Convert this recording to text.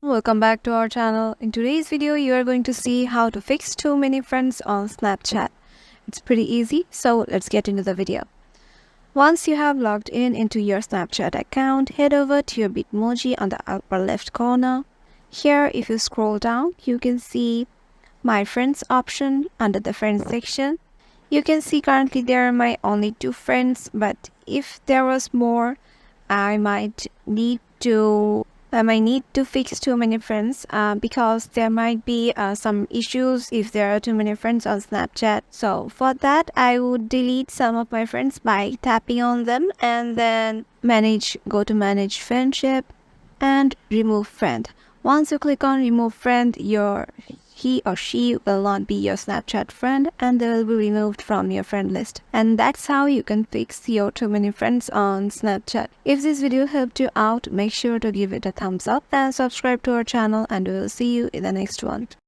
Welcome back to our channel. In today's video, you are going to see how to fix too many friends on Snapchat. It's pretty easy, so let's get into the video. Once you have logged in into your Snapchat account, head over to your Bitmoji on the upper left corner. Here, if you scroll down, you can see My Friends option under the Friends section. You can see currently there are my only 2 friends, but if there was more, I might need to fix too many friends because there might be some issues if there are too many friends on Snapchat. So for that, I would delete some of my friends by tapping on them and then go to manage friendship and remove friend. Once you click on remove friend, he or she will not be your Snapchat friend and they will be removed from your friend list. And that's how you can fix your too many friends on Snapchat. If this video helped you out, make sure to give it a thumbs up and subscribe to our channel, and we will see you in the next one.